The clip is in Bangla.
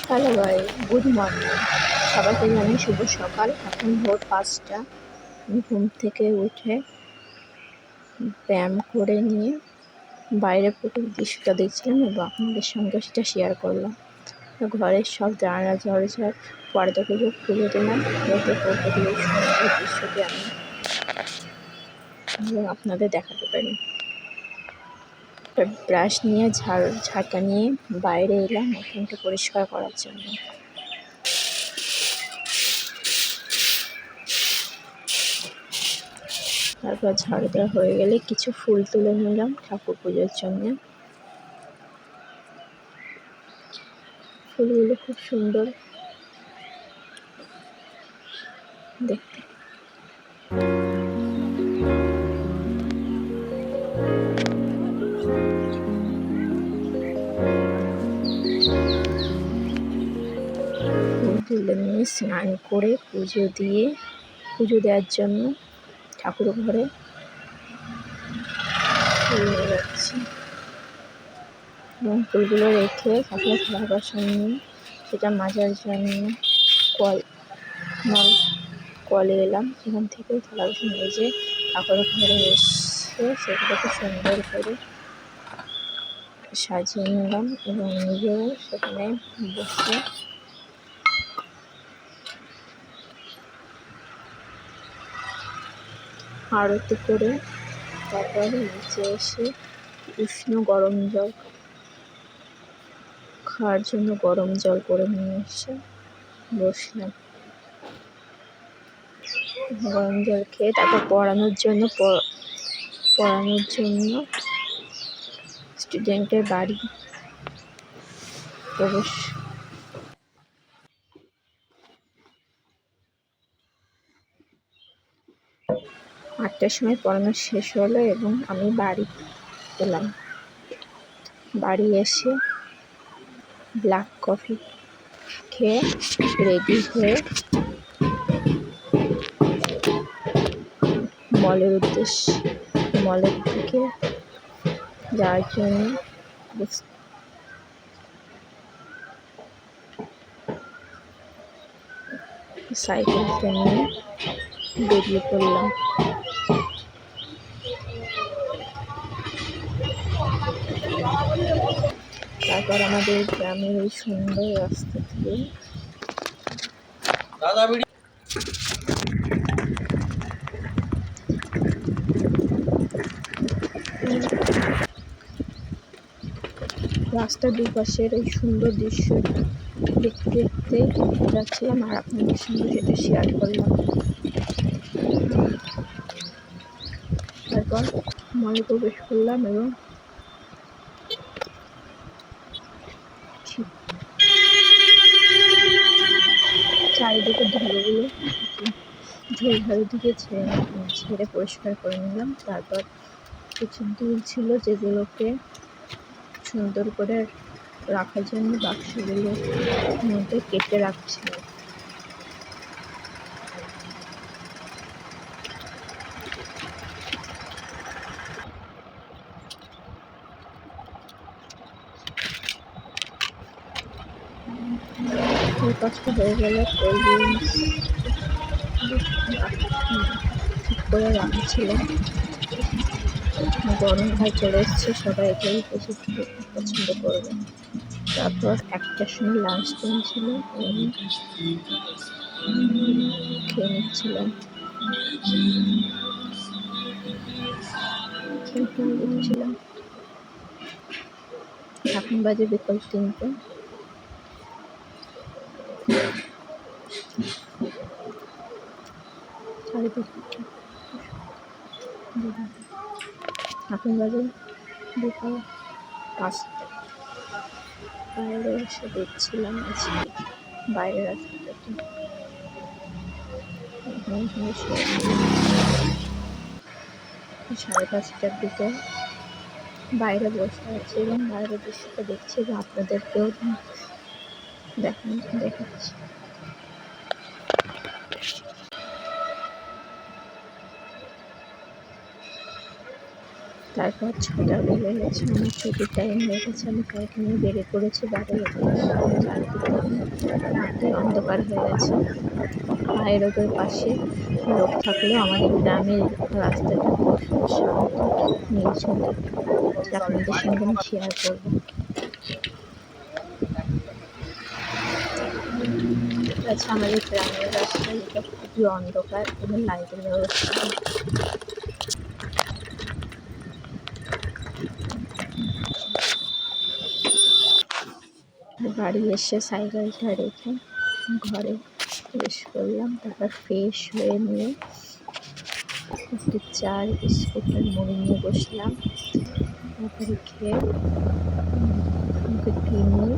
হ্যালো ভাই, গুড মর্নিং। সবাইকে জানাই শুভ সকাল। এখন ভোর 5টা। আমি ঘুম থেকে উঠে ব্যায়াম করে নিয়ে বাইরে প্রকৃতির দৃশ্যটা দেখছিলাম এবং আপনাদের সঙ্গে সেটা শেয়ার করলাম। ঘরের সব জানালা দরজার পর্দাগুলো খুলে দিলাম যাতে প্রকৃতির সুন্দর দৃশ্যটি আমি আপনাদের দেখাতে পারি। ব্রাশ নিয়ে ঝাঁটা নিয়ে বাইরে এলাম উঠোনটা পরিষ্কার করার জন্য। তারপর ঝাড়ু দেওয়া হয়ে গেলে কিছু ফুল তুলে নিলাম ঠাকুর পুজোর জন্য। ফুলগুলো খুব সুন্দর দেখতে। ফুল তুলে নিয়ে স্নান করে পুজো দেওয়ার জন্য ঠাকুর ঘরে নিয়ে যাচ্ছি এবং ফুলগুলো রেখে ঠাকুরের থালা বাসন নিয়ে সেটা মাজার জন্য কলে এলাম। সেখান থেকে থালা বাসন মেজে ঠাকুর ঘরে এসে সেগুলোকে সুন্দর করে সাজিয়ে নিলাম এবং নিজেও সেখানে বসে আরতি করে তারপর নিচে এসে গরম জল খাওয়ার জন্য গরম জল করে নিয়ে এসে বসলাম। গরম জল খেয়ে তারপর পড়ানোর জন্য স্টুডেন্টের বাড়ি প্রবেশ। 8টার সময় পড়ানো শেষ হলো এবং আমি বাড়ি এলাম। বাড়ি এসে ব্ল্যাক কফি খেয়ে রেডি হয়ে মলের দিকে যাওয়ার জন্য সাইকেলটা নিয়ে বেরিয়ে পড়লাম। তারপর আমাদের গ্রামের এই সুন্দর রাস্তা দিয়ে রাস্তার দুপাশের এই সুন্দর দৃশ্য দেখতে যাচ্ছিলাম আর আপনাদের সঙ্গে সেটা শেয়ার করলাম। তারপর মলে প্রবেশ করলাম এবং চারিদিকে ঝোড় দিকে ছেড়ে পরিষ্কার করে নিলাম। তারপর কিছু দুল ছিল যেগুলোকে সুন্দর করে রাখার জন্য বাক্সগুলোর মধ্যে কেটে রাখছিলাম। এই কাজটা হয়ে গেলে কোল্ড ড্রিঙ্কস ঠিক করে রাখছিলাম। গরম ভাই চলে এসছে, সবাই এটাই পছন্দ করবে। তারপর 1টার সময় লাঞ্চ টাইম ছিল এবং খেয়ে নিচ্ছিলাম। এখন বাজে বিকাল 3টে। এখন বাজে বিকাল 5টা। বাইরে এসে দেখছিলাম আজকে বাইরের রাস্তাটাকে। 5:30টার দিকে বাইরে বসে আছি এবং বাইরের দৃশ্যটা দেখছি এবং আপনাদেরকেও দেখাচ্ছি। তারপর 6টা বেজে গেছে, আমার ছুটির টাইম হয়ে গেছে। আমি গাড়িটা নিয়ে বেরিয়ে পড়েছি বাড়ির চারিদিকে অন্ধকার হয়ে গেছে। হাই রোডের পাশে লোক থাকলেও আমাদের গ্রামের রাস্তাটা খুব শান্ত নির্ঝঞ্ঝাট, যেটা আপনাদের সঙ্গে আমি শেয়ার করবো। আচ্ছা, আমাদের গ্রামের রাস্তা এটা খুবই অন্ধকার, এবং লাইটের ব্যবস্থা নেই। বাড়ি এসে সাইকেলটা রেখে ঘরে ফ্রেশ করলাম, তারপর ফ্রেশ হয়ে নিয়ে একটু চা বিস্কুট আর মুড়ি নিয়ে বসলাম। তারপরে খেয়ে মুখে নিয়ে